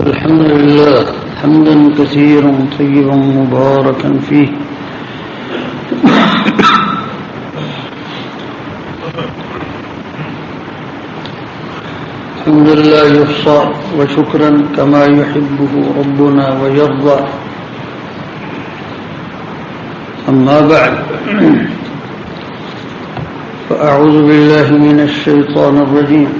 الحمد لله حمدا كثيرا طيبا مباركا فيه الحمد لله يحصى وشكرا كما يحبه ربنا ويرضى. أما بعد فأعوذ بالله من الشيطان الرجيم.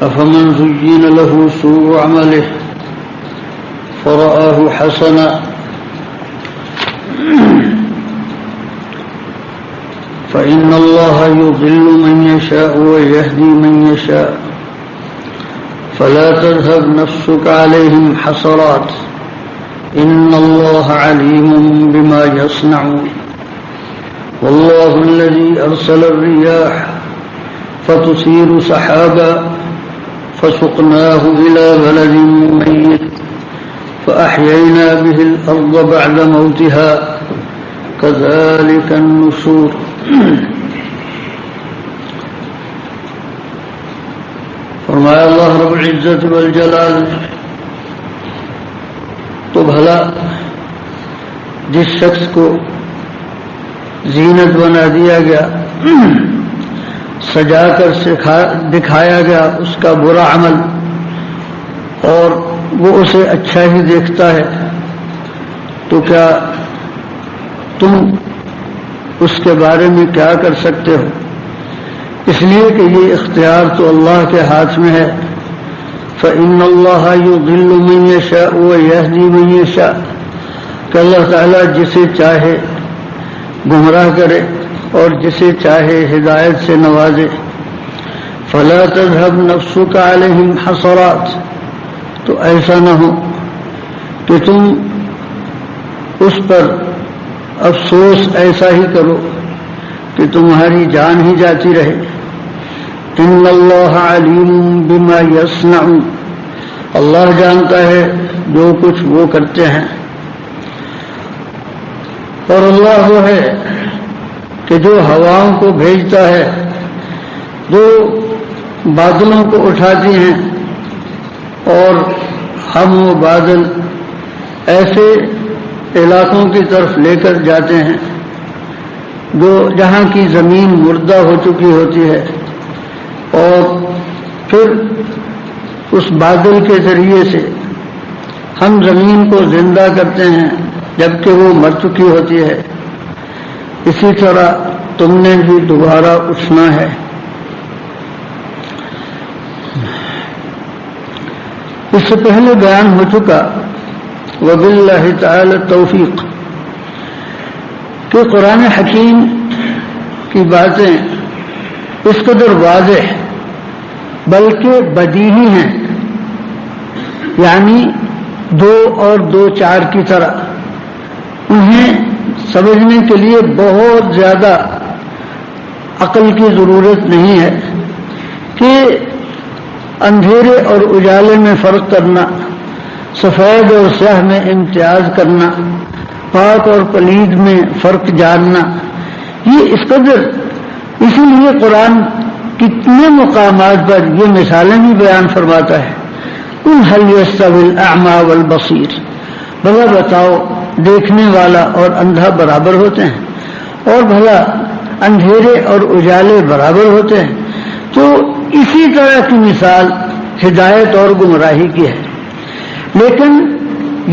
أفمن زين له سوء عمله فرآه حسنا فإن الله يضل من يشاء ويهدي من يشاء فلا تذهب نفسك عليهم حسرات إن الله عليم بما يصنعون. والله الذي أرسل الرياح فتثير سحابا فسقناه إلى بلد ميت فأحيينا به الأرض بعد موتها كذلك النشور. فرمایا اللہ رب العزت والجلال نے تو بھلا جس شخص کو زینت بنا دیا گیا، سجا کر دکھایا گیا اس کا برا عمل اور وہ اسے اچھا ہی دیکھتا ہے، تو کیا تم اس کے بارے میں کیا کر سکتے ہو؟ اس لیے کہ یہ اختیار تو اللہ کے ہاتھ میں ہے. فإن اللہ یضل من یشاء ویہدی من یشاء، کہ اللہ تعالیٰ جسے چاہے گمراہ کرے اور جسے چاہے ہدایت سے نوازے. فلا تذهب نفسك عليهم حسرات، تو ایسا نہ ہو کہ تم اس پر افسوس ایسا ہی کرو کہ تمہاری جان ہی جاتی رہے. ان اللہ علیم بما یصنعون، اللہ جانتا ہے جو کچھ وہ کرتے ہیں. اور اللہ وہ ہے کہ جو ہواؤں کو بھیجتا ہے، جو بادلوں کو اٹھاتی ہیں اور ہم وہ بادل ایسے علاقوں کی طرف لے کر جاتے ہیں جو جہاں کی زمین مردہ ہو چکی ہوتی ہے، اور پھر اس بادل کے ذریعے سے ہم زمین کو زندہ کرتے ہیں جبکہ وہ مر چکی ہوتی ہے. اسی طرح تم نے بھی دوبارہ اٹھنا ہے. اس سے پہلے بیان ہو چکا وباللہ تعالی التوفیق کہ قرآن حکیم کی باتیں اس قدر واضح بلکہ بدیہی ہیں، یعنی 2 اور 2 4 کی طرح. انہیں سمجھنے کے لیے بہت زیادہ عقل کی ضرورت نہیں ہے کہ اندھیرے اور اجالے میں فرق کرنا، سفید اور سیاہ میں امتیاز کرنا، پاک اور پلید میں فرق جاننا. یہ اس قدر، اسی لیے قرآن کتنے مقامات پر یہ مثالیں بھی بیان فرماتا ہے. قل هل يستوي الاعمى والبصير، بھلا بتاؤ دیکھنے والا اور اندھا برابر ہوتے ہیں؟ اور بھلا اندھیرے اور اجالے برابر ہوتے ہیں؟ تو اسی طرح کی مثال ہدایت اور گمراہی کی ہے. لیکن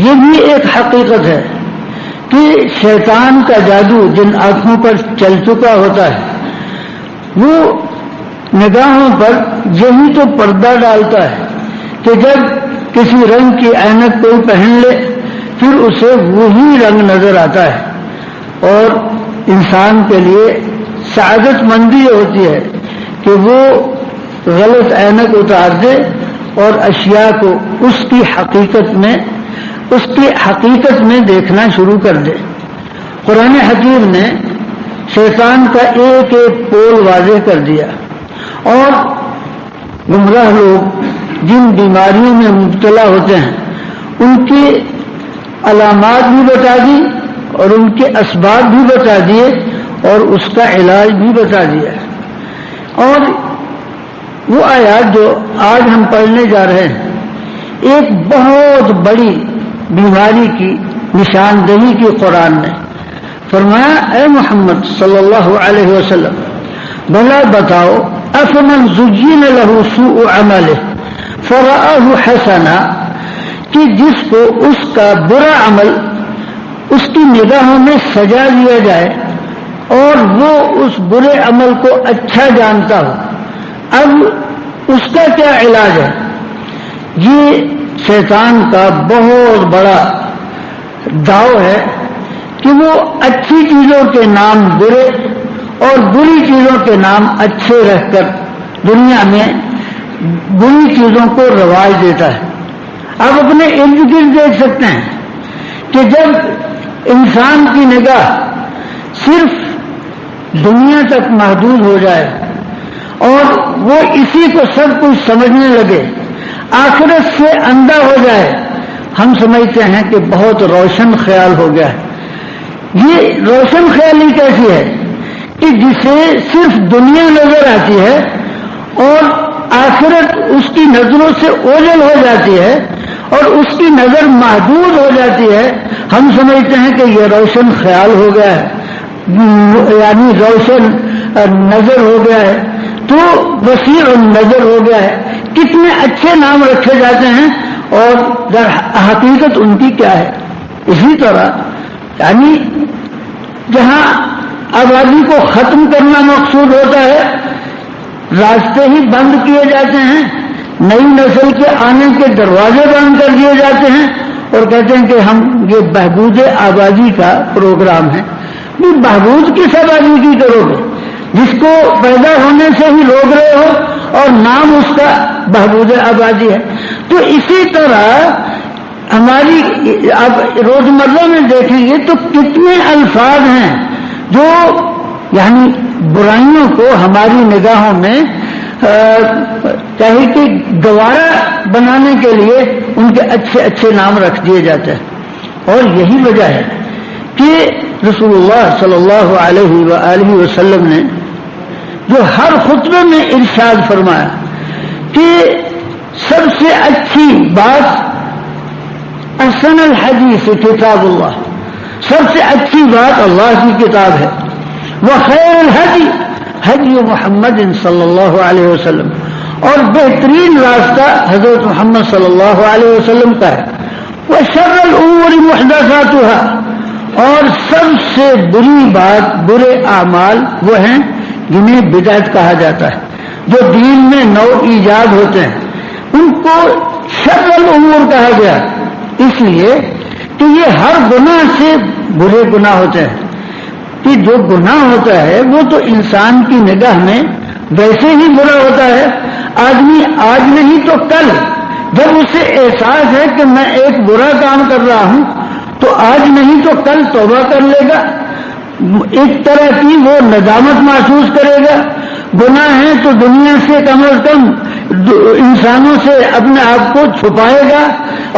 یہ بھی ایک حقیقت ہے کہ شیطان کا جادو جن آنکھوں پر چل چکا ہوتا ہے وہ نگاہوں پر یہی تو پردہ ڈالتا ہے کہ جب کسی رنگ کی عینک کوئی پہن لے پھر اسے وہی رنگ نظر آتا ہے. اور انسان کے لیے سعادت مندی یہ ہوتی ہے کہ وہ غلط عینک اتار دے اور اشیاء کو اس کی حقیقت میں دیکھنا شروع کر دے. قرآن حکیم نے شیطان کا ایک ایک پول واضح کر دیا اور گمراہ لوگ جن بیماریوں میں مبتلا ہوتے ہیں ان کی علامات بھی بتا دی اور ان کے اسباب بھی بتا دیے اور اس کا علاج بھی بتا دیا. اور وہ آیات جو آج ہم پڑھنے جا رہے ہیں ایک بہت بڑی بیماری کی نشاندہی کی قرآن نے فرمایا، اے محمد صلی اللہ علیہ وسلم بھلا بتاؤ، افمن زین لہ سوء عملہ فرآہ حسنا، کہ جس کو اس کا برا عمل اس کی نگاہوں میں سجا دیا جائے اور وہ اس برے عمل کو اچھا جانتا ہو، اب اس کا کیا علاج ہے؟ یہ شیطان کا بہت بڑا داؤ ہے کہ وہ اچھی چیزوں کے نام برے اور بری چیزوں کے نام اچھے رکھ کر دنیا میں بری چیزوں کو رواج دیتا ہے۔ آپ اپنے ارد گرد دیکھ سکتے ہیں کہ جب انسان کی نگاہ صرف دنیا تک محدود ہو جائے اور وہ اسی کو سب کچھ سمجھنے لگے، آخرت سے اندھا ہو جائے، ہم سمجھتے ہیں کہ بہت روشن خیال ہو گیا ہے۔ یہ روشن خیالی کیسی ہے کہ جسے صرف دنیا نظر آتی ہے اور آخرت اس کی نظروں سے اوجھل ہو جاتی ہے اور اس کی نظر محدود ہو جاتی ہے، ہم سمجھتے ہیں کہ یہ روشن خیال ہو گیا ہے، یعنی روشن نظر ہو گیا ہے، تو وسیع نظر ہو گیا ہے۔ کتنے اچھے نام رکھے جاتے ہیں اور در حقیقت ان کی کیا ہے؟ اسی طرح یعنی جہاں آبادی کو ختم کرنا مقصود ہوتا ہے، راستے ہی بند کیے جاتے ہیں، نئی نسل کے آنے کے دروازے بند کر دیے جاتے ہیں اور کہتے ہیں کہ ہم یہ بہبود آبادی کا پروگرام ہے۔ یہ بہبود کس آبادی کی کرو گے جس کو پیدا ہونے سے ہی روک رہے ہو اور نام اس کا بہبود آبادی ہے؟ تو اسی طرح ہماری آپ روزمرہ میں دیکھیں گے تو کتنے الفاظ ہیں جو یعنی برائیوں کو ہماری نگاہوں میں چاہے کہ گوارا بنانے کے لیے ان کے اچھے اچھے نام رکھ دیے جاتے ہیں۔ اور یہی وجہ ہے کہ رسول اللہ صلی اللہ علیہ وآلہ وسلم نے جو ہر خطبے میں ارشاد فرمایا کہ سب سے اچھی بات احسن الحدیث کتاب اللہ، سب سے اچھی بات اللہ کی کتاب ہے، وخیر الہدی ہدی محمد صلی اللہ علیہ وسلم، اور بہترین راستہ حضرت محمد صلی اللہ علیہ وسلم کا ہے، وشر الامور محدثاتها، اور سب سے بری بات برے اعمال وہ ہیں جنہیں بدعت کہا جاتا ہے، جو دین میں نو ایجاد ہوتے ہیں، ان کو شر الامور کہا گیا، اس لیے کہ یہ ہر گناہ سے برے گناہ ہوتے ہیں، کہ جو گناہ ہوتا ہے وہ تو انسان کی نگاہ میں ویسے ہی برا ہوتا ہے۔ آدمی آج نہیں تو کل جب اسے احساس ہے کہ میں ایک برا کام کر رہا ہوں تو آج نہیں تو کل توبہ کر لے گا، ایک طرح کی وہ ندامت محسوس کرے گا۔ گناہ ہے تو دنیا سے کم از کم انسانوں سے اپنے آپ کو چھپائے گا،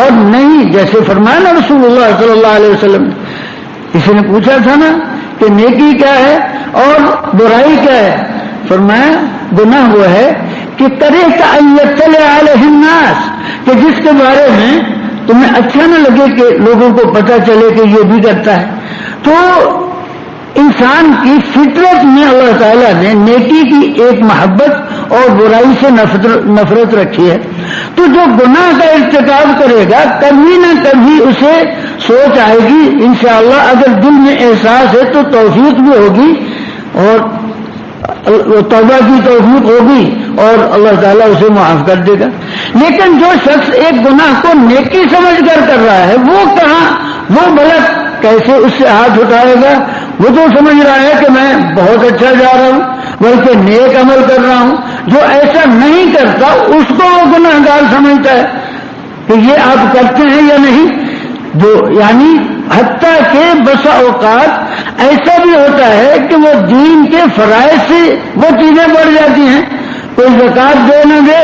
اور نہیں جیسے فرمایا نا رسول اللہ صلی اللہ علیہ وسلم، کسی نے پوچھا تھا نا کہ نیکی کیا ہے اور برائی کیا ہے؟ فرمایا گناہ وہ ہے کہ کرے کا یطلع علیہ الناس، کہ جس کے بارے میں تمہیں اچھا نہ لگے کہ لوگوں کو پتہ چلے کہ یہ بھی کرتا ہے۔ تو انسان کی فطرت میں اللہ تعالیٰ نے نیکی کی ایک محبت اور برائی سے نفرت رکھی ہے، تو جو گناہ کا ارتکاب کرے گا کبھی نہ کبھی اسے سوچ آئے گی، انشاءاللہ اگر دل میں احساس ہے تو توفیق بھی ہوگی اور توبہ کی توفیق ہوگی اور اللہ تعالیٰ اسے معاف کر دے گا۔ لیکن جو شخص ایک گناہ کو نیکی سمجھ کر رہا ہے، وہ کہاں، وہ بھلا کیسے اس سے ہاتھ اٹھائے گا؟ وہ تو سمجھ رہا ہے کہ میں بہت اچھا جا رہا ہوں بلکہ نیک عمل کر رہا ہوں۔ جو ایسا نہیں کرتا اس کو وہ گناہ گار سمجھتا ہے کہ یہ آپ کرتے ہیں یا نہیں۔ جو یعنی حتیٰ کہ بسا اوقات ایسا بھی ہوتا ہے کہ وہ دین کے فرائض سے وہ چیزیں بڑھ جاتی ہیں، کوئی زکوٰۃ دے نہ دے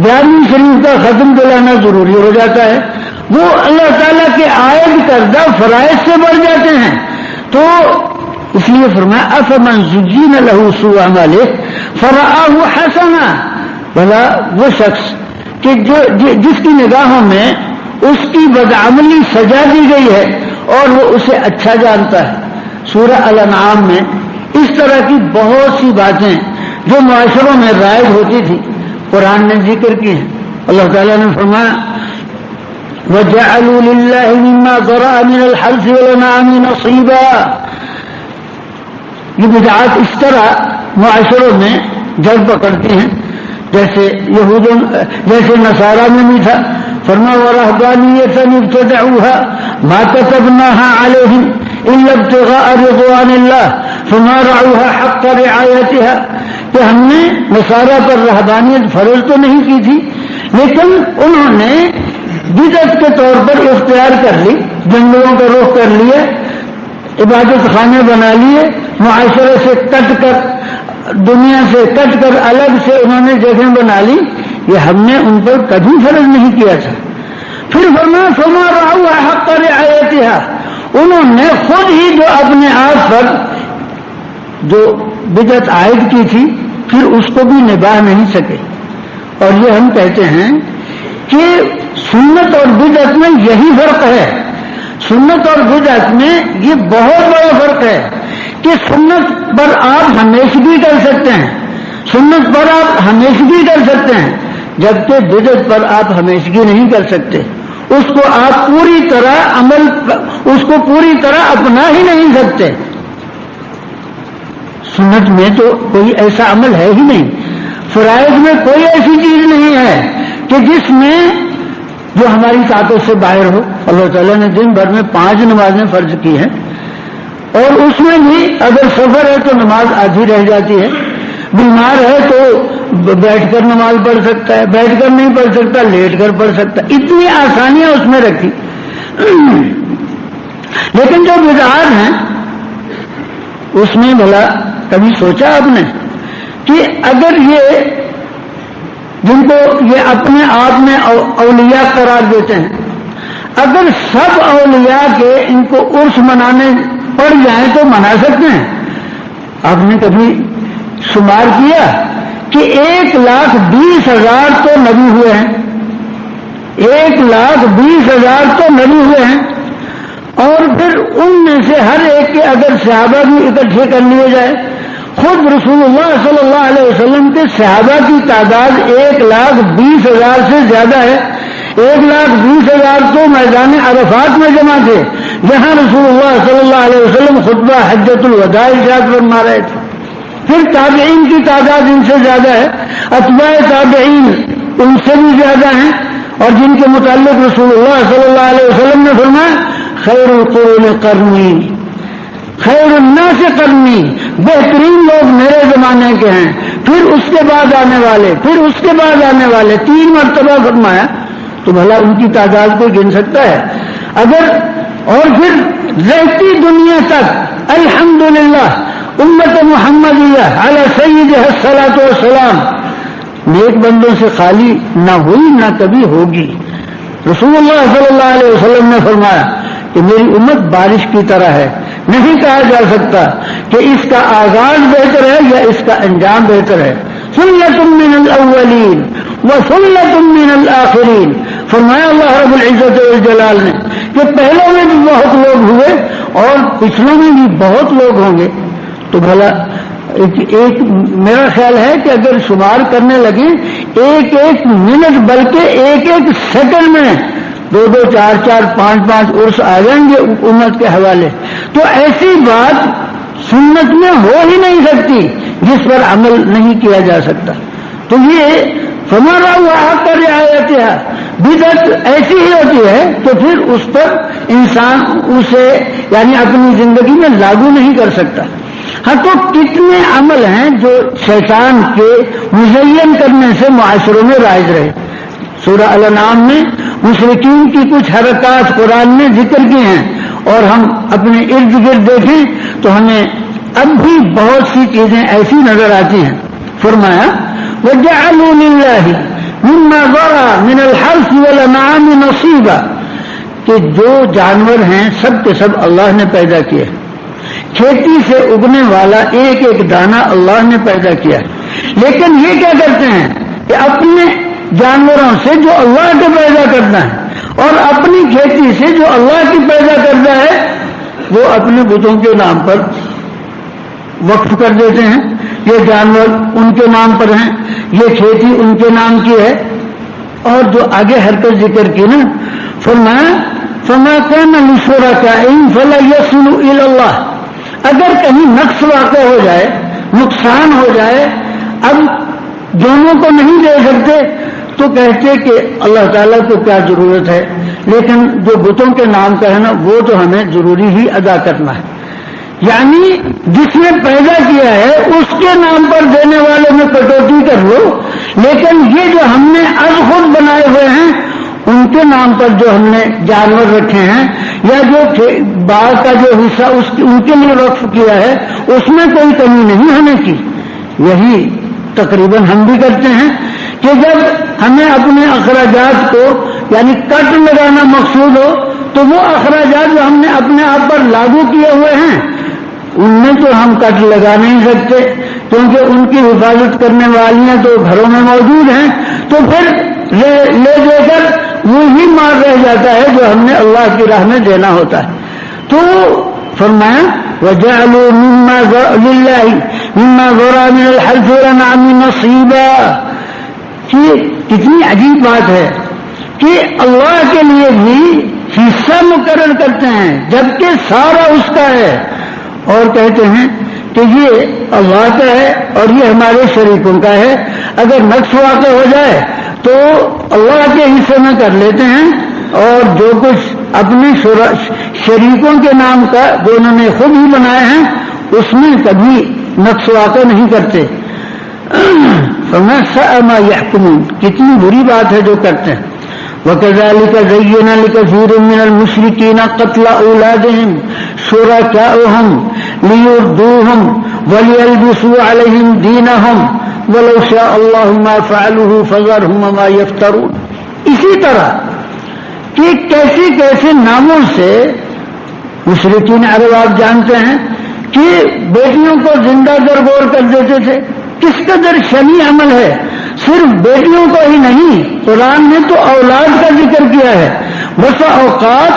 11ویں شریف کا ختم دلانا ضروری ہو جاتا ہے، وہ اللہ تعالیٰ کے عائد کردہ فرائض سے بڑھ جاتے ہیں۔ تو اس لیے فرمایا افمن زین لہ سوء عملہ فرآہ حسنا، بھلا وہ شخص کہ جس کی نگاہوں میں اس کی بدعملی سجا دی گئی ہے اور وہ اسے اچھا جانتا ہے۔ سورہ الانعام میں اس طرح کی بہت سی باتیں جو معاشروں میں رائج ہوتی تھی قرآن نے ذکر کی ہیں۔ اللہ تعالیٰ نے فرمایا وَجَعَلُوا لِلَّهِ مِمَّا ذَرَأَ مِنَ الْحَرْثِ وَالْأَنْعَامِ نَصِيبًا۔ یہ بدعات اس طرح معاشروں میں جڑ پکڑتی ہیں جیسے نصارہ میں بھی تھا، فرمایا وَرَهْبَانِيَّةً ابْتَدَعُوهَا مَا كَتَبْنَاهَا عَلَيْهِمْ إِلَّا ابْتِغَاءَ رِضْوَانِ اللَّهِ فَمَا رَعَوْهَا حَقَّ رِعَایَتِهَا، کہ ہم نے نصارہ پر رہبانیت فرض تو نہیں کی تھی لیکن انہوں نے بدعت کے طور پر اختیار کر لی، جنگلوں کا رخ کر لیے، عبادت خانے بنا لیے، معاشرے سے کٹ کر، دنیا سے کٹ کر الگ سے انہوں نے جگہ بنا لی، یہ ہم نے ان پر کبھی فرض نہیں کیا تھا۔ پھر فرمایا فما رعوا حق رعایتها، انہوں نے خود ہی جو اپنے آپ پر جو بدعت عائد کی تھی پھر اس کو بھی نبھا نہیں سکے۔ اور یہ ہم کہتے ہیں کہ سنت اور بدعت میں یہی فرق ہے، سنت اور بدعت میں یہ بہت بڑا فرق ہے کہ سنت پر آپ ہمیشگی کر سکتے ہیں، سنت پر آپ ہمیشگی کر سکتے ہیں، جبکہ بدعت پر آپ ہمیشگی نہیں کر سکتے، اس کو آپ پوری طرح اس کو پوری طرح اپنا ہی نہیں سکتے۔ سنت میں تو کوئی ایسا عمل ہے ہی نہیں، فرائض میں کوئی ایسی چیز نہیں ہے کہ جس میں جو ہماری طاقت سے باہر ہو۔ اللہ تعالیٰ نے دن بھر میں 5 نمازیں فرض کی ہیں، اور اس میں بھی اگر سفر ہے تو نماز آدھی رہ جاتی ہے، بیمار ہے تو بیٹھ کر نماز پڑھ سکتا ہے، بیٹھ کر نہیں پڑھ سکتا لیٹ کر پڑھ سکتا ہے، اتنی آسانیاں اس میں رکھی۔ لیکن جو بدعات ہیں اس میں بھلا کبھی سوچا آپ نے کہ اگر یہ جن کو یہ اپنے آپ میں اولیاء قرار دیتے ہیں، اگر سب اولیاء کے ان کو عرس منانے پڑ جائیں تو منا سکتے ہیں؟ آپ نے کبھی شمار کیا کہ 1,20,000 تو نبی ہوئے ہیں، 1,20,000 تو نبی ہوئے ہیں، اور پھر ان میں سے ہر ایک کے اگر صحابہ بھی اکٹھے کر لیے جائے، خود رسول اللہ صلی اللہ علیہ وسلم کے صحابہ کی تعداد 1,20,000 سے زیادہ ہے۔ 1,20,000 تو میدان عرفات میں جمع تھے جہاں رسول اللہ صلی اللہ علیہ وسلم خطبہ حجۃ الوداع ارشاد فرما رہے تھے۔ پھر تابعین کی تعداد ان سے زیادہ ہے، اتباع تابعین ان سے بھی زیادہ ہیں، اور جن کے متعلق رسول اللہ صلی اللہ علیہ وسلم نے فرمایا خیر القرون قرنی، خیر الناس قرنی، بہترین لوگ میرے زمانے کے ہیں، پھر اس کے بعد آنے والے، پھر اس کے بعد آنے والے، 3 مرتبہ فرمایا، تو بھلا ان کی تعداد کو گن سکتا ہے؟ اگر اور پھر رہتی دنیا تک الحمدللہ امت محمدیہ علی سیدہ الصلاۃ والسلام نیک بندوں سے خالی نہ ہوئی نہ کبھی ہوگی۔ رسول اللہ صلی اللہ علیہ وسلم نے فرمایا کہ میری امت بارش کی طرح ہے، نہیں کہا جا سکتا کہ اس کا آغاز بہتر ہے یا اس کا انجام بہتر ہے۔ سنت من الاولین وسنت من الاخرین، فرمایا اللہ رب العزت والجلال نے کہ پہلوں میں بھی بہت لوگ ہوئے اور پچھلوں میں بھی بہت لوگ ہوں گے۔ تو بھلا ایک میرا خیال ہے کہ اگر شمار کرنے لگیں ایک ایک منٹ بلکہ ایک ایک سیکنڈ میں 2-2 4-4 5-5 عرس آ جائیں گے امت کے حوالے، تو ایسی بات سنت میں ہو ہی نہیں سکتی جس پر عمل نہیں کیا جا سکتا۔ تو یہ ہمارا وہ حق رعایت ہے، بدعت ایسی ہی ہوتی ہے تو پھر اس پر انسان اسے یعنی اپنی زندگی میں لاگو نہیں کر سکتا۔ ہاں تو کتنے عمل ہیں جو شیطان کے مزین کرنے سے معاشروں میں رائج رہے۔ سورہ الانعام میں مشرکین کی کچھ حرکات قرآن نے ذکر کی ہیں، اور ہم اپنے ارد گرد دیکھیں تو ہمیں اب بھی بہت سی چیزیں ایسی نظر آتی ہیں۔ فرمایا وَجَعَلُوا لِلَّهِ مِمَّا ذَرَأَ مِنَ الْحَرْثِ وَالْأَنْعَامِ نَصِيبًا، کہ جو جانور ہیں سب کے سب اللہ نے پیدا کیے، کھیتی سے اگنے والا ایک ایک دانہ اللہ نے پیدا کیا، لیکن یہ کیا کرتے ہیں کہ اپنے جانوروں سے جو اللہ کے پیدا کرنا ہے اور اپنی کھیتی سے جو اللہ کی پیدا کرنا ہے وہ اپنے بتوں کے نام پر وقف کر دیتے ہیں. یہ جانور ان کے نام پر ہیں, یہ کھیتی ان کے نام کی ہے. اور جو آگے حرکت ذکر کی نا, فرمایا فما كان لشركائهم فلا يصلوا الى الله, اگر کہیں نقص واقع ہو جائے, نقصان ہو جائے, اب دونوں کو نہیں دے سکتے تو کہتے کہ اللہ تعالیٰ کو کیا ضرورت ہے, لیکن جو بتوں کے نام کا ہے نا وہ تو ہمیں ضروری ہی ادا کرنا ہے. یعنی جس نے پیدا کیا ہے اس کے نام پر دینے والے میں کٹوتی کر لو, لیکن یہ جو ہم نے از خود بنائے ہوئے ہیں ان کے نام پر جو ہم نے جانور رکھے ہیں یا جو باغ کا جو حصہ ان کے لیے وقف کیا ہے اس میں کوئی کمی نہیں ہونے کی. یہی تقریباً ہم بھی کرتے ہیں کہ جب ہمیں اپنے اخراجات کو یعنی کٹ لگانا مقصود ہو تو وہ اخراجات جو ہم نے اپنے آپ پر لاگو کیے ہوئے ہیں ان میں تو ہم کٹ لگا نہیں سکتے, کیونکہ ان کی حفاظت کرنے والیاں تو گھروں میں موجود ہیں, تو پھر لے دے کر وہی مال رہ جاتا ہے جو ہم نے اللہ کی راہ میں دینا ہوتا ہے. تو فرمایا وَجَعَلُوا مِمَّا لِلَّهِ مِمَّا ذَرَا مِنَ الْحَرْثِ وَالْأَنْعَامِ نَصِيبًا. کتنی عجیب بات ہے کہ اللہ کے لیے بھی حصہ مقرر کرتے ہیں جبکہ سارا اس کا ہے, اور کہتے ہیں کہ یہ اللہ کا ہے اور یہ ہمارے شریکوں کا ہے. اگر نقص واقع ہو جائے تو اللہ کے حصے میں کر لیتے ہیں, اور جو کچھ اپنے شریکوں کے نام کا جو انہوں نے خود ہی بنائے ہیں اس میں کبھی نقص واقع نہیں کرتے. فَمَا سَاءَ مَا يَحْكُمُونَ, کتنی بری بات ہے جو کرتے ہیں. وَكَذَلِكَ زَيَّنَ لِكَثِيرٍ مِّنَ الْمُشْرِكِينَ قَتْلَ أَوْلَادِهِمْ شُرَكَاؤُهُمْ لِيُرْدُوهُمْ وَلِيَلْبِسُوا عَلَيْهِمْ دِينَهُمْ وَلَوْ شَاءَ اللَّهُ مَا فَعَلُوهُ فَذَرْهُمْ وَمَا يَفْتَرُونَ. اسی طرح کہ کیسے کیسے ناموں سے مشرکین عرب آپ جانتے ہیں کہ بیٹیوں کو زندہ درگور کر دیتے تھے. کس قدر شنی عمل ہے. صرف بیٹیوں کو ہی نہیں, قرآن نے تو اولاد کا ذکر کیا ہے. بسا اوقات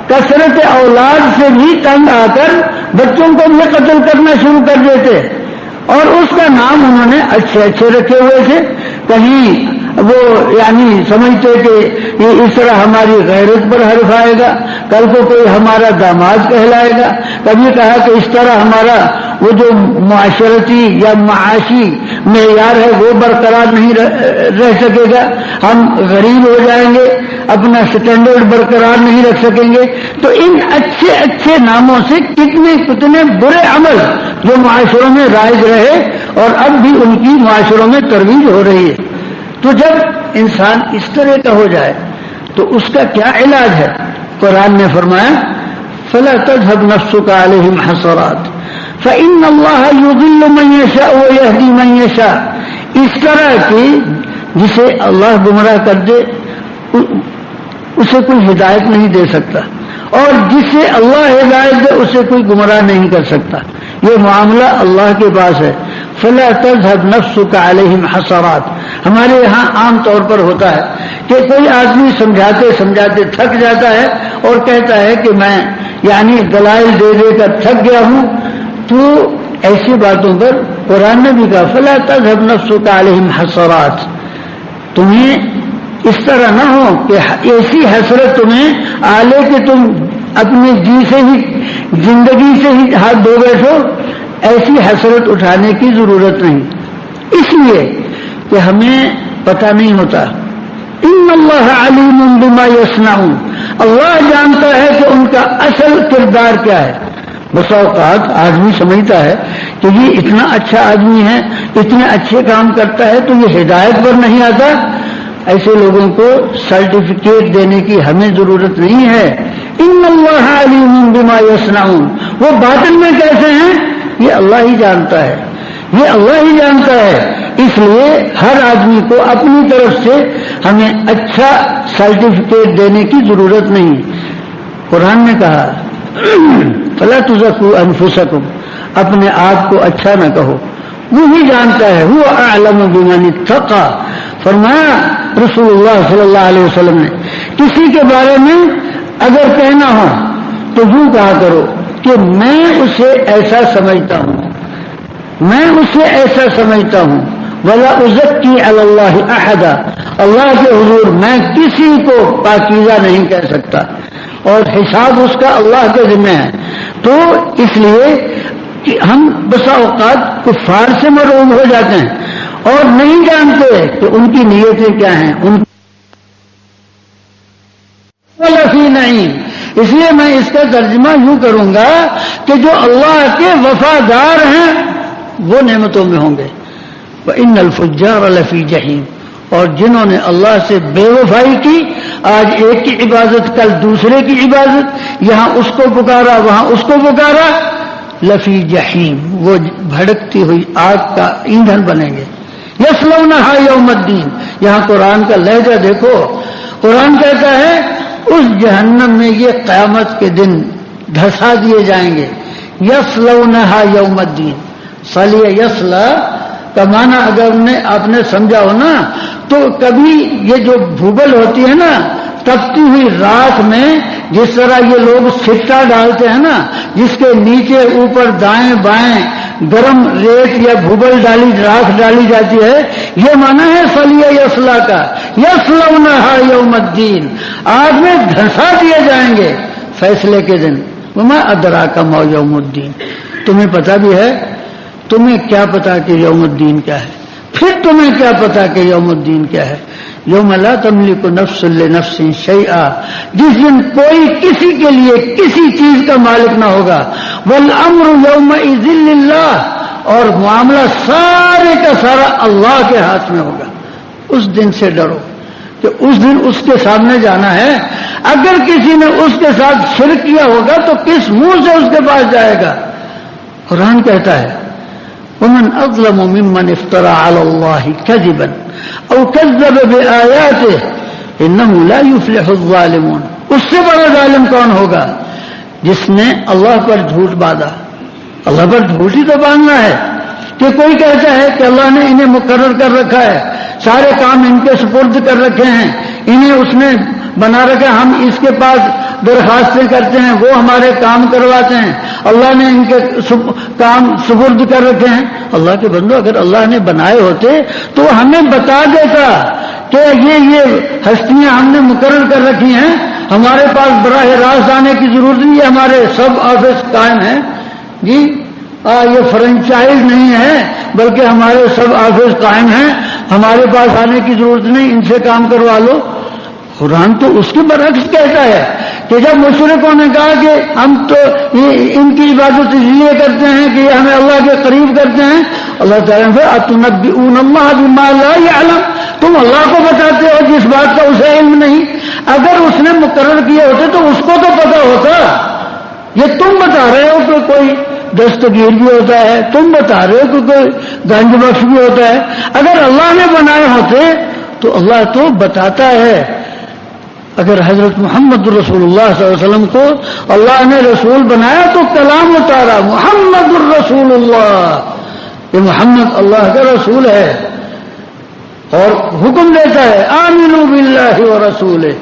کثرت اولاد سے بھی تنگ آ کر بچوں کو بھی قتل کرنا شروع کر دیتے, اور اس کا نام انہوں نے اچھے اچھے رکھے ہوئے تھے. کہیں وہ یعنی سمجھتے کہ یہ اس طرح ہماری غیرت پر حرف آئے گا, کل کو کوئی ہمارا داماد کہلائے گا. کبھی کہا کہ اس طرح ہمارا وہ جو معاشرتی یا معاشی معیار ہے وہ برقرار نہیں رہ سکے گا, ہم غریب ہو جائیں گے, اپنا سٹینڈرڈ برقرار نہیں رکھ سکیں گے. تو ان اچھے اچھے ناموں سے کتنے کتنے برے عمل جو معاشروں میں رائج رہے اور اب بھی ان کی معاشروں میں ترویج ہو رہی ہے. تو جب انسان اس طرح کا ہو جائے تو اس کا کیا علاج ہے؟ قرآن نے فرمایا فَلَا تَذْهَبْ نَفْسُكَ عَلَيْهِمْ حَسَرَاتٍ فَإِنَّ اللَّهَ يُضِلُّ مَن يَشَاءُ وَيَهْدِي مَن يَشَاءُ. اس طرح کی جسے اللہ گمراہ کر دے اسے کوئی ہدایت نہیں دے سکتا, اور جسے اللہ ہدایت دے اسے کوئی گمراہ نہیں کر سکتا. یہ معاملہ اللہ کے پاس ہے. فَلَا تَذْهَبْ نَفْسُكَ عَلَيْهِمْ حَسَرَاتٍ. ہمارے یہاں عام طور پر ہوتا ہے کہ کوئی آدمی سمجھاتے سمجھاتے تھک جاتا ہے اور کہتا ہے کہ میں یعنی دلائل دے دے کر تھک گیا ہوں. تو ایسی باتوں پر قرآن نے بھی کہا فَلَا تَذْهَبْ نَفْسُكَ عَلَيْهِمْ حَسَرَاتٍ. تمہیں اس طرح نہ ہو کہ ایسی حسرت تمہیں آلے کہ تم اپنے جی سے ہی زندگی سے ہی ہاتھ دھو بیٹھو. ایسی حسرت اٹھانے کی ضرورت نہیں, اس لیے کہ ہمیں پتہ نہیں ہوتا. ان اللہ علیم بما یصنعون. اللہ جانتا ہے کہ ان کا اصل کردار کیا ہے. بسا اوقات آدمی سمجھتا ہے کہ یہ اتنا اچھا آدمی ہے, اتنے اچھے کام کرتا ہے تو یہ ہدایت پر نہیں آتا. ایسے لوگوں کو سرٹیفکیٹ دینے کی ہمیں ضرورت نہیں ہے. ان اللہ علیم بما یصنعون. وہ باطن میں کیسے ہیں یہ اللہ ہی جانتا ہے, یہ اللہ ہی جانتا ہے. اس لیے ہر آدمی کو اپنی طرف سے ہمیں اچھا سرٹیفکیٹ دینے کی ضرورت نہیں. قرآن نے کہا فَلَا تُزَكُّوا أَنفُسَكُمْ. اپنے آپ کو اچھا نہ کہو. وہی جانتا ہے. هو اعلم بمن اتقى. فرمایا رسول اللہ صلی اللہ علیہ وسلم نے کسی کے بارے میں اگر کہنا ہو تو یوں کہا کرو کہ میں اسے ایسا سمجھتا ہوں، میں اسے ایسا سمجھتا ہوں. ولا ازکی علی اللہ احدا. اللہ کے حضور میں کسی کو پاکیزہ نہیں کہہ سکتا اور حساب اس کا اللہ کے ذمہ ہے. تو اس لیے کہ ہم بسا اوقات کفار سے مرعوب ہو جاتے ہیں اور نہیں جانتے کہ ان کی نیتیں کیا ہیں، ان کی نہیں. اس لیے میں اس کا ترجمہ یوں کروں گا کہ جو اللہ کے وفادار ہیں وہ نعمتوں میں ہوں گے. وَإِنَّ الْفُجَّارَ لَفِي جَحِيمٍ. اور جنہوں نے اللہ سے بے وفائی کی، آج ایک کی عبادت کل دوسرے کی عبادت، یہاں اس کو پکارا وہاں اس کو پکارا، لفی جحیم، وہ بھڑکتی ہوئی آگ کا ایندھن بنیں گے. یصلونہا یوم الدین. یہاں قرآن کا لہجہ دیکھو. قرآن کہتا ہے اس جہنم میں یہ قیامت کے دن دھسا دیے جائیں گے. یصلونہا یوم الدین. صلی یصلا کا معنی اگر آپ نے سمجھا ہو نا تو کبھی یہ جو بھوبل ہوتی ہے نا تپتی ہوئی راکھ میں جس طرح یہ لوگ سٹا ڈالتے ہیں نا، جس کے نیچے اوپر دائیں بائیں گرم ریت یا بھوبل راکھ ڈالی جاتی ہے، یہ معنی ہے صلی یصلا کا. یصلونہا یوم الدین. آگ میں دھسا دیے جائیں گے فیصلے کے دن. وما ادراک ما یوم الدین. تمہیں پتا بھی ہے؟ تمہیں کیا پتا کہ یوم الدین کیا ہے؟ پھر تمہیں کیا پتا کہ یوم الدین کیا ہے؟ یوم لا تملک نفس لنفس شیئا. جس دن کوئی کسی کے لیے کسی چیز کا مالک نہ ہوگا. والامر یومئذ للہ. اور معاملہ سارے کا سارا اللہ کے ہاتھ میں ہوگا. اس دن سے ڈرو کہ اس دن اس کے سامنے جانا ہے. اگر کسی نے اس کے ساتھ شرک کیا ہوگا تو کس منہ سے اس کے پاس جائے گا؟ قرآن کہتا ہے ومن اظلم ممن افترى على الله كذبا او كذب بآياته انه لا يفلح الظالمون. اس سے بڑا ظالم کون ہوگا جس نے اللہ پر جھوٹ باندھا. اللہ پر جھوٹ ہی تو باندھنا ہے کہ کوئی کہتا ہے کہ اللہ نے انہیں مقرر کر رکھا ہے، سارے کام ان کے سپرد کر رکھے ہیں، انہیں اس نے بنا رکھا، ہم اس کے پاس درخواستیں کرتے ہیں وہ ہمارے کام کرواتے ہیں، اللہ نے ان کے کام سپرد کر رکھے ہیں. اللہ کے بندو اگر اللہ نے بنائے ہوتے تو ہمیں بتا دیتا کہ یہ ہستیاں ہم نے مقرر کر رکھی ہیں، ہمارے پاس براہ راست آنے کی ضرورت نہیں ہے، ہمارے سب آفس قائم ہیں جی. یہ فرنچائز نہیں ہے بلکہ ہمارے سب آفس قائم ہیں، ہمارے پاس آنے کی ضرورت نہیں، ان سے کام کروا لو. قرآن تو اس کے برعکس کہتا ہے کہ جب مشرکوں نے کہا کہ ہم تو ان کی عبادت اس لیے کرتے ہیں کہ یہ ہمیں اللہ کے قریب کرتے ہیں، اللہ تعالیٰ نے اتنبئون اللہ بما لا یعلم. تم اللہ کو بتاتے ہو جس بات کا اسے علم نہیں. اگر اس نے مقرر کیے ہوتے تو اس کو تو پتا ہوتا. یہ تم بتا رہے ہو کہ کوئی دستگیر بھی ہوتا ہے، تم بتا رہے ہو کہ کوئی گنج بخش بھی ہوتا ہے. اگر اللہ نے بنائے ہوتے تو اللہ تو بتاتا ہے. اگر حضرت محمد رسول اللہ صلی اللہ علیہ وسلم کو اللہ نے رسول بنایا تو کلام اتارا محمد الرسول اللہ. یہ محمد اللہ کا رسول ہے اور حکم دیتا ہے آمنوا باللہ ورسولہ.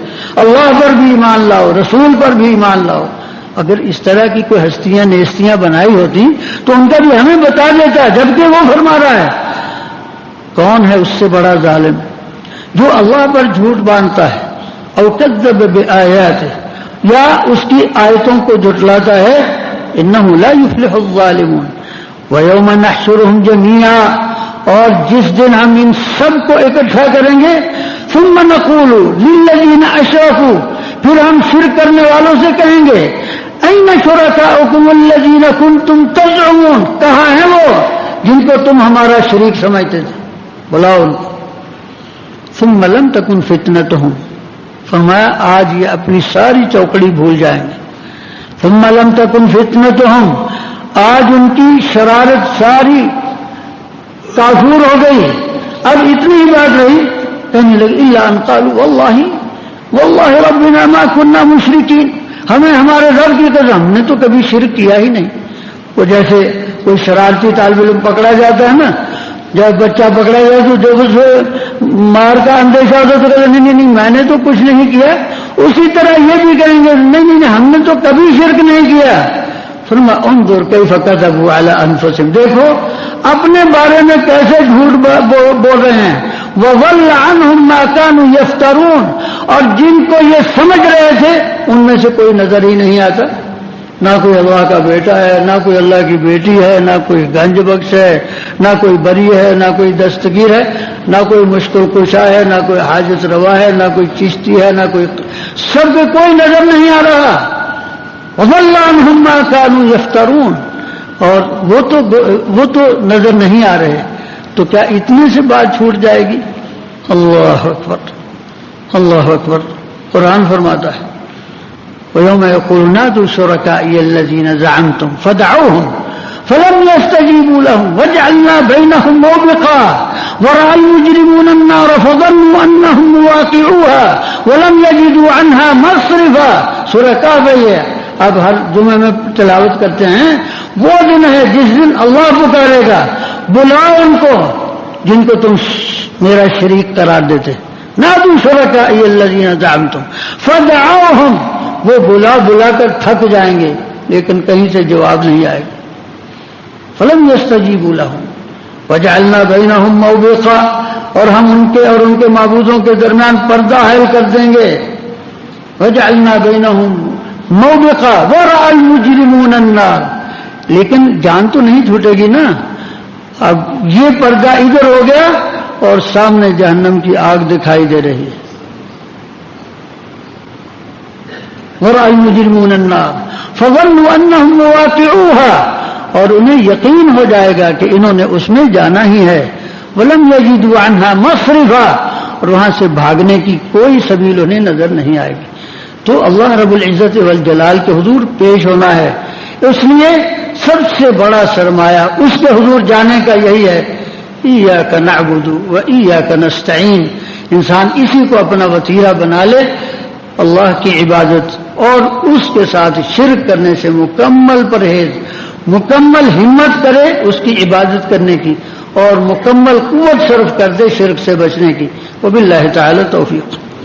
اللہ پر بھی ایمان لاؤ، رسول پر بھی ایمان لاؤ. اگر اس طرح کی کوئی ہستیاں نیستیاں بنائی ہوتی تو ان کا بھی ہمیں بتا دیتا، جبکہ وہ فرما رہا ہے. کون ہے اس سے بڑا ظالم جو اللہ پر جھوٹ باندھتا ہے او کذب بآیاتہ یا اس کی آیتوں کو جھٹلاتا ہے. انہ لا یفلح الظالمون. ویوم نحشرہم جميعا. اور جس دن ہم ان سب کو اکٹھا کریں گے ثم نقول للذین اشرکوا. پھر ہم شرک کرنے والوں سے کہیں گے این شرکاؤکم الذین کنتم تزعمون. کہاں ہیں وہ جن کو تم ہمارا شریک سمجھتے تھے؟ بلاؤ ان کو. ثم لم تکن فتنتہم. فرمایا آج یہ اپنی ساری چوکڑی بھول جائیں گے. ثم لم تکن فتنتہم. آج ان کی شرارت ساری کافور ہو گئی. اب اتنی ہی بات رہی کہنے لگے الا ان قالوا واللہ ربنا ما كنا مشرکین. ہمیں ہمارے رب کی قسم ہم نے تو کبھی شرک کیا ہی نہیں. وہ جیسے کوئی شرارتی طالب علم پکڑا جاتا ہے نا، جب بچہ پکڑا جائے تو جب اس مار کا اندیشہ ہوتا تو کہتے نہیں میں نے تو کچھ نہیں کیا، اسی طرح یہ بھی کہیں گے نہیں ہم نے تو کبھی شرک نہیں کیا۔ فرما انظر کیف کذبوا علی انفسہم، دیکھو اپنے بارے میں کیسے جھوٹ بول رہے ہیں۔ وَضَلَّ عَنْهُمْ مَا كَانُوا يَفْتَرُونَ، اور جن کو یہ سمجھ رہے تھے ان میں سے کوئی نظر ہی نہیں آتا، نہ کوئی اللہ کا بیٹا ہے، نہ کوئی اللہ کی بیٹی ہے، نہ کوئی گنج بخش ہے، نہ کوئی بری ہے، نہ کوئی دستگیر ہے، نہ کوئی مشکل کشا ہے، نہ کوئی حاجت روا ہے، نہ کوئی چشتی ہے، نہ کوئی، سب کو کوئی نظر نہیں آ رہا۔ وَضَلَّ عَنْهُمْ مَا كَانُوا يَفْتَرُونَ، اور وہ تو نظر نہیں آ رہے، تو کیا اتنے سے بات چھوٹ جائے گی؟ اللہ اکبر، اللہ اکبر۔ قرآن فرماتا ہے وَيَوْمَ يَقُولُ نَادُوا شُرَكَائِيَ الَّذِينَ زَعَمْتُمْ فَدَعُوهُمْ فَلَمْ يَسْتَجِيبُوا لَهُمْ وَجَعَلْنَا بَيْنَهُمْ مَوْبِقًا وَرَأَى الْمُجْرِمُونَ النَّارَ فَظَنُّوا أَنَّهُمْ مُوَاقِعُوهَا وَلَمْ يَجِدُوا عَنْهَا مَصْرِفًا۔ سورہ کہف ہے، اب ہر جمعے میں تلاوت کرتے ہیں۔ وہ دن ہے جس دن اللہ پکارے گا، بلاؤ ان کو جن کو تم میرا شریک قرار دیتے، نادوا شرکائی الذین زعمتم فدعوہم، وہ بلا کر تھک جائیں گے لیکن کہیں سے جواب نہیں آئے گا۔ فلم یستجیبوا لہم وجعلنا بینہم موبقا، اور ہم ان کے اور ان کے معبودوں کے درمیان پردہ حائل کر دیں گے۔ وجعلنا بینہم موبقا ورأى المجرمون النار، لیکن جان تو نہیں چھوٹے گی نا، اب یہ پردہ ادھر ہو گیا اور سامنے جہنم کی آگ دکھائی دے رہی ہے۔ وَرَأَى الْمُجْرِمُونَ النَّارَ فَظَنُّوا أَنَّهُمْ مُوَاقِعُوهَا، اور انہیں یقین ہو جائے گا کہ انہوں نے اس میں جانا ہی ہے۔ وَلَمْ يَجِدُوا عَنْهَا مَصْرِفًا، اور وہاں سے بھاگنے کی کوئی سبیل انہیں نظر نہیں آئے گی۔ تو اللہ رب العزت والجلال کے حضور پیش ہونا ہے، اس لیے سب سے بڑا سرمایہ اس کے حضور جانے کا یہی ہے، ایاک نعبد و ایاک نستعین۔ انسان اسی کو اپنا وسیلہ بنا لے اللہ کی عبادت، اور اس کے ساتھ شرک کرنے سے مکمل پرہیز، مکمل ہمت کرے اس کی عبادت کرنے کی، اور مکمل قوت صرف کر دے شرک سے بچنے کی۔ وباللہ تعالی توفیق۔